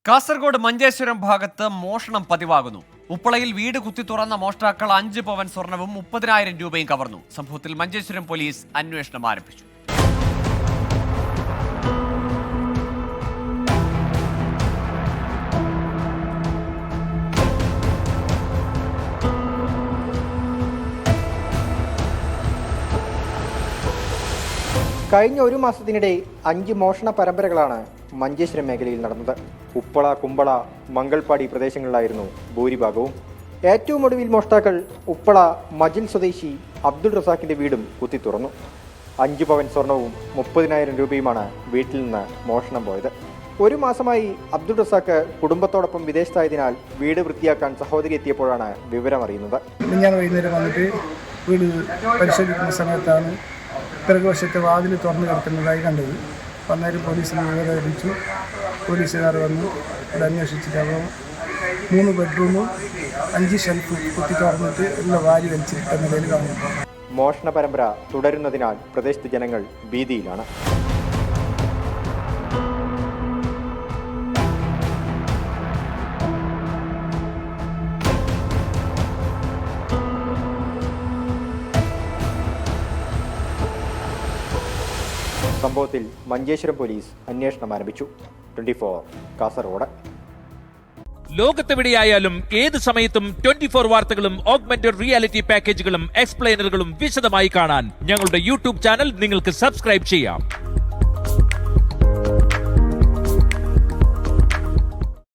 കാസർഗോഡ് മഞ്ചേശ്വരം ഭാഗത്ത് മോഷണം പതിവാകുന്നു. ഉപ്പളയിൽ വീട് കുത്തി തുറന്ന മോഷ്ടാക്കൾ 5 പവൻ സ്വർണവും 30,000 രൂപയും കവർന്നു. സംഭവത്തിൽ മഞ്ചേശ്വരം പോലീസ് അന്വേഷണം ആരംഭിച്ചു. കഴിഞ്ഞ ഒരു മാസത്തിനിടെ 5 മോഷണ പരമ്പരകളാണ് മഞ്ചേശ്വരം മേഖലയിൽ നടന്നത്. ഉപ്പള, കുമ്പള, മംഗൾപാടി പ്രദേശങ്ങളിലായിരുന്നു ഭൂരിഭാഗവും. ഏറ്റവും ഒടുവിൽ മോഷ്ടാക്കൾ ഉപ്പള മജിൽ സ്വദേശി അബ്ദുൾ റസാഖിന്റെ വീടും കുത്തി തുറന്നു. 5 പവൻ സ്വർണവും 30,000 രൂപയുമാണ് വീട്ടിൽ നിന്ന് മോഷണം പോയത്. ഒരു മാസമായി അബ്ദുൾ റസാഖ് കുടുംബത്തോടൊപ്പം വിദേശത്തായതിനാൽ വീട് വൃത്തിയാക്കാൻ സഹോദരി എത്തിയപ്പോഴാണ് വിവരമറിയുന്നത്. ഞാൻ വൈകുന്നേരം വന്നിട്ട് വീട് പരിശോധിക്കുന്ന സമയത്താണ് പിറകുവശത്തെ വാതിൽ തുറന്നു കിടക്കുന്നതായി കണ്ടത്. അന്നേരം പോലീസിന് വിവരം അറിയിച്ചു. പോലീസുകാർ വന്നു ഇവിടെ അന്വേഷിച്ചിട്ട് അപ്പോൾ 3 ബെഡ്റൂമും 5 ഷെൽഫ് കുത്തി തുറന്നിട്ട് എല്ലാം വാരി വലിച്ചിട്ട നിലയിൽ കാണുന്നു. മോഷണ പരമ്പര തുടരുന്നതിനാൽ പ്രദേശത്തെ ജനങ്ങൾ ഭീതിയിലാണ്. സംഭവത്തിൽ മഞ്ചേശ്വരം പോലീസ് അന്വേഷണം ആരംഭിച്ചു. 24 കാസർഗോഡ്. ലോകത്തെവിടെയായാലും ഏത് സമയത്തും 24 വാർത്തകളും ഓഗ്മെന്റഡ് റിയാലിറ്റി പാക്കേജുകളും എക്സ്പ്ലെയിനറുകളും വിശദമായി കാണാൻ ഞങ്ങളുടെ യൂട്യൂബ് ചാനൽ നിങ്ങൾക്ക് സബ്സ്ക്രൈബ് ചെയ്യാം.